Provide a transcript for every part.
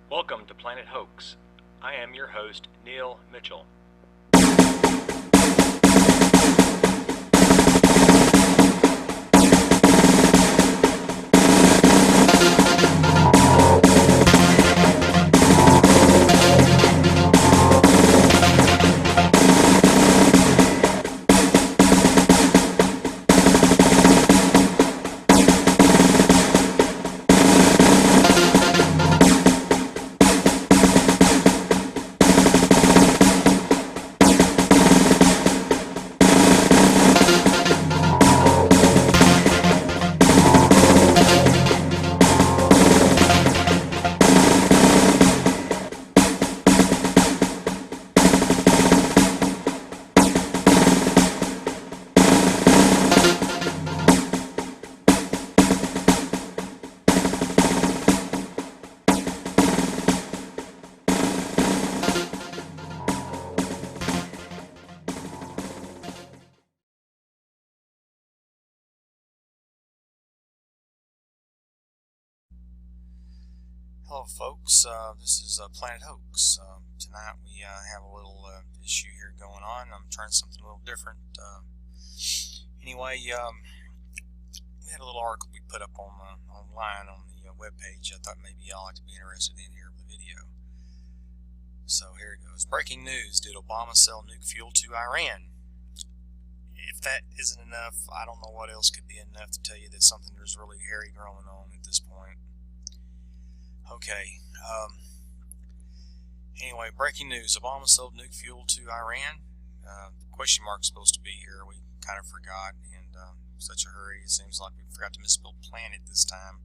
Welcome to Planet Hoax. I am your host, Neil Mitchell. Hello folks, this is Planet Hoax. Tonight we have a little issue here going on. I'm trying something a little different. Anyway, we had a little article we put up on online on the webpage. I thought maybe y'all like to be interested in here with the video. So here it goes. Breaking news, did Obama sell nuke fuel to Iran? If that isn't enough, I don't know what else could be enough to tell you that something is really hairy going on at this point. Okay, anyway, breaking news, Obama sold nuke fuel to Iran. The question mark's supposed to be here, we kind of forgot, and such a hurry, it seems like we forgot to misspell planet this time.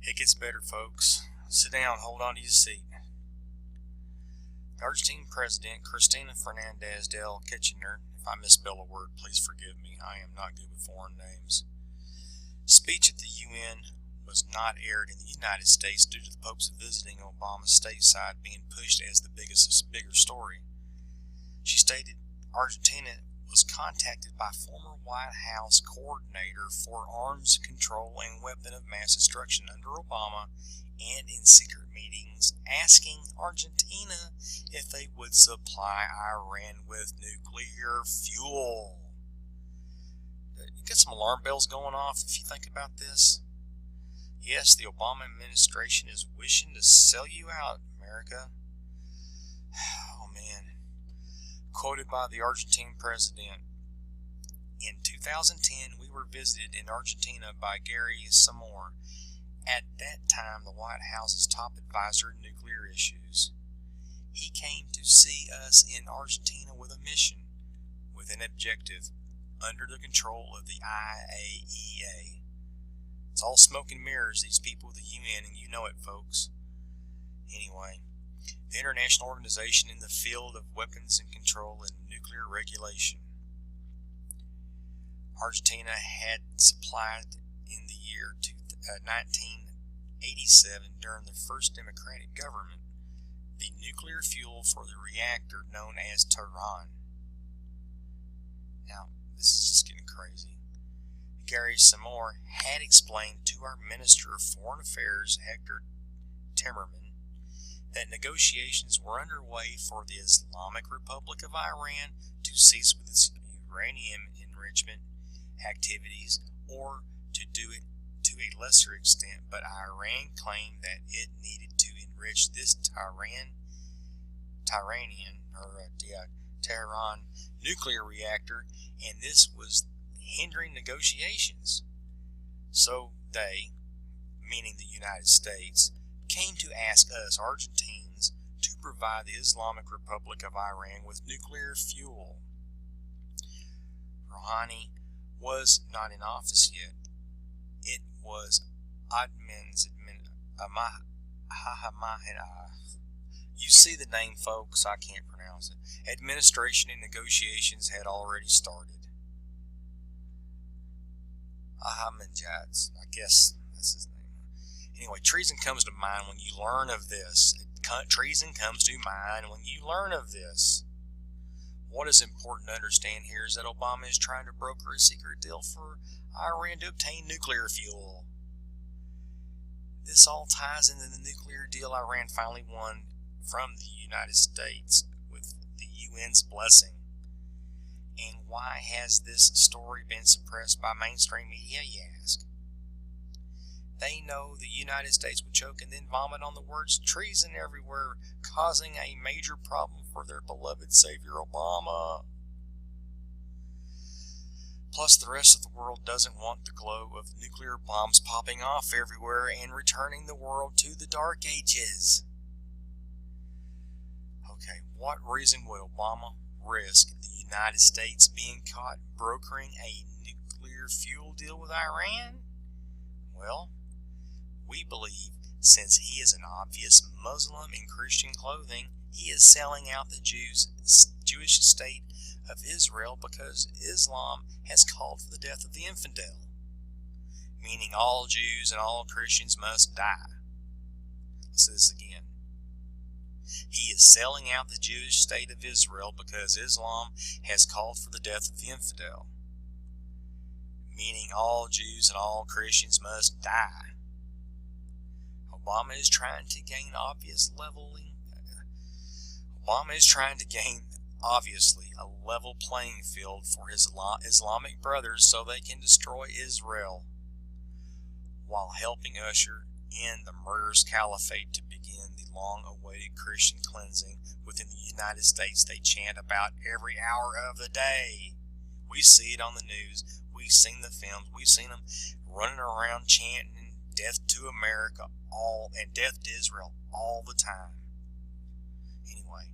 It gets better, folks. Sit down, hold on to your seat. The Argentine President, Cristina Fernandez del Kirchner, if I misspell a word, please forgive me, I am not good with foreign names. Speech at the UN was not aired in the United States due to the Pope's visiting Obama's stateside being pushed as the bigger story. She stated Argentina was contacted by former White House coordinator for arms control and weapon of mass destruction under Obama and in secret meetings asking Argentina if they would supply Iran with nuclear fuel. You get some alarm bells going off if you think about this. Yes, the Obama administration is wishing to sell you out, America. Oh man. Quoted by the Argentine president, in 2010 we were visited in Argentina by Gary Samore, at that time the White House's top advisor in nuclear issues. He came to see us in Argentina with a mission, with an objective, under the control of the IAEA. It's all smoke and mirrors, these people with the UN, and you know it, folks. Anyway, the international organization in the field of weapons and control and nuclear regulation. Argentina had supplied in the year 1987, during the first democratic government, the nuclear fuel for the reactor known as Tehran. Now, this is just getting crazy. Gary Samore had explained to our Minister of Foreign Affairs, Hector Timmerman, that negotiations were underway for the Islamic Republic of Iran to cease with its uranium enrichment activities or to do it to a lesser extent, but Iran claimed that it needed to enrich this Tehran nuclear reactor, and this was hindering negotiations. So they, meaning the United States, came to ask us Argentines to provide the Islamic Republic of Iran with nuclear fuel. Rouhani was not in office yet. It was you see the name, folks, I can't pronounce it. Administration and negotiations had already started. Ahmadinejad, I guess that's his name. Anyway, treason comes to mind when you learn of this. Treason comes to mind when you learn of this. What is important to understand here is that Obama is trying to broker a secret deal for Iran to obtain nuclear fuel. This all ties into the nuclear deal Iran finally won from the United States with the UN's blessing. And why has this story been suppressed by mainstream media, you ask? They know the United States would choke and then vomit on the words treason everywhere, causing a major problem for their beloved savior Obama. Plus, the rest of the world doesn't want the glow of nuclear bombs popping off everywhere and returning the world to the Dark Ages. Okay, what reason would Obama risk the United States being caught brokering a nuclear fuel deal with Iran? Well, we believe since he is an obvious Muslim in Christian clothing, he is selling out the Jewish state of Israel because Islam has called for the death of the infidel, meaning all Jews and all Christians must die. Let's say this again. He is selling out the Jewish state of Israel because Islam has called for the death of the infidel, meaning all Jews and all Christians must die. Obama is trying to gain obviously a level playing field for his Islamic brothers so they can destroy Israel, while helping usher in the murderous caliphate to begin the long-awaited Christian cleansing within the United States they chant about every hour of the day. We see it on the news. We've seen the films. We've seen them running around chanting death to America and death to Israel all the time. Anyway,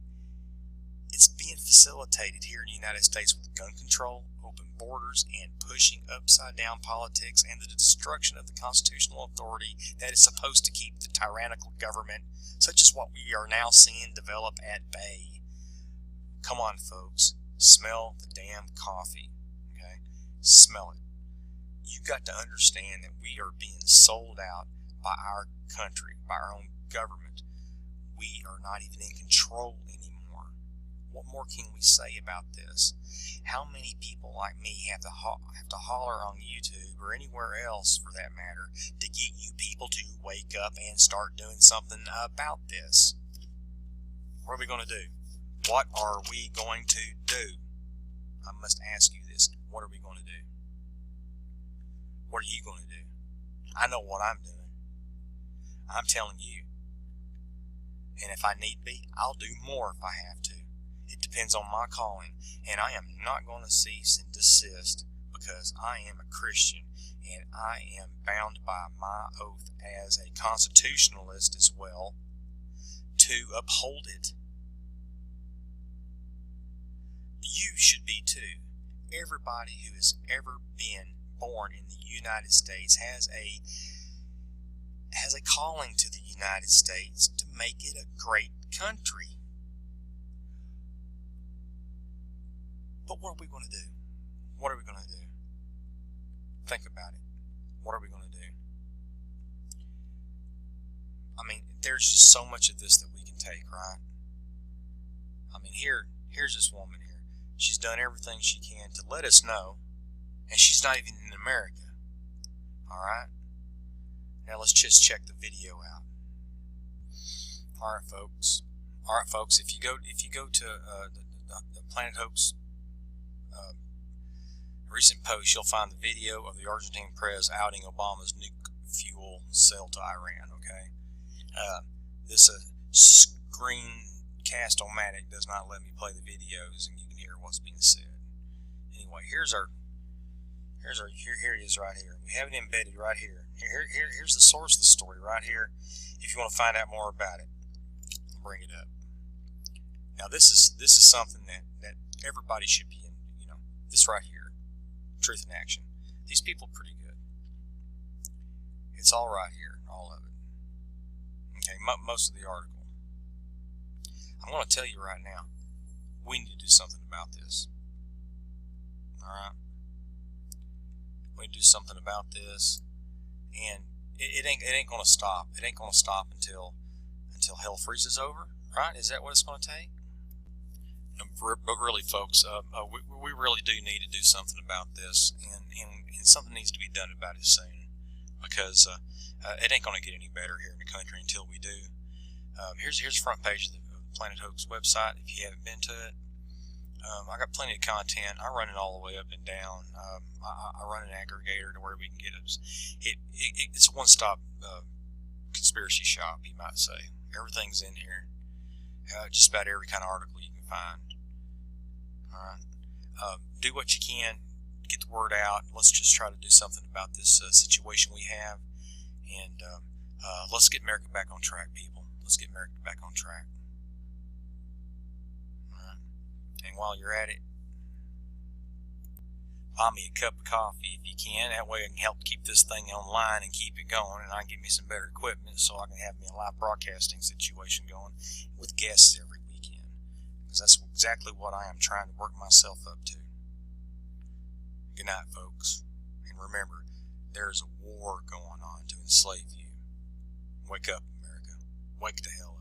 it's being facilitated here in the United States with gun control, open borders, and pushing upside-down politics and the destruction of the constitutional authority that is supposed to keep the tyrannical government, such as what we are now seeing develop, at bay. Come on, folks. Smell the damn coffee. Okay? Smell it. You've got to understand that we are being sold out by our country, by our own government. We are not even in control anymore. What more can we say about this? How many people like me have to holler on YouTube or anywhere else for that matter to get you people to wake up and start doing something about this? What are we going to do? What are we going to do? I must ask you this. What are we going to do? What are you going to do? I know what I'm doing. I'm telling you. And if I need be, I'll do more if I have to. It depends on my calling. And I am not going to cease and desist because I am a Christian and I am bound by my oath as a constitutionalist as well to uphold it. You should be too. Everybody who has ever been born in the United States has a calling to the United States to make it a great country. But what are we going to do? What are we going to do? Think about it. What are we going to do? I mean, there's just so much of this that we can take, right? I mean, here's this woman here. She's done everything she can to let us know, and she's not even in America. All right? Now let's just check the video out. All right, folks. If you go to the Planet Hoax recent post, you'll find the video of the Argentine Prez outing Obama's nuke fuel sale to Iran. Okay, this screencast-o-matic does not let me play the videos, and you can hear what's being said. Anyway, here it is right here. We have it embedded right here. Here's the source of the story right here. If you want to find out more about it, I'll bring it up. Now this is something that everybody should be in. This right here, truth in action. These people are pretty good. It's all right here, all of it. Okay, most of the article. I'm going to tell you right now, we need to do something about this. All right. We need to do something about this, and it ain't going to stop. It ain't going to stop until hell freezes over, right? Is that what it's going to take? But really, folks, we really do need to do something about this, and something needs to be done about it soon, because it ain't going to get any better here in the country until we do. Here's the front page of the Planet Hoax website. If you haven't been to it, I got plenty of content. I run it all the way up and down. I run an aggregator to where we can get it. It's a one-stop conspiracy shop, you might say. Everything's in here. Just about every kind of article you can find. All right. Do what you can. Get the word out. Let's just try to do something about this situation we have. And let's get America back on track, people. Let's get America back on track. And while you're at it, buy me a cup of coffee if you can. That way I can help keep this thing online and keep it going, and I can get me some better equipment so I can have me a live broadcasting situation going with guests every weekend. Because that's exactly what I am trying to work myself up to. Good night, folks. And remember, there is a war going on to enslave you. Wake up, America. Wake the hell up.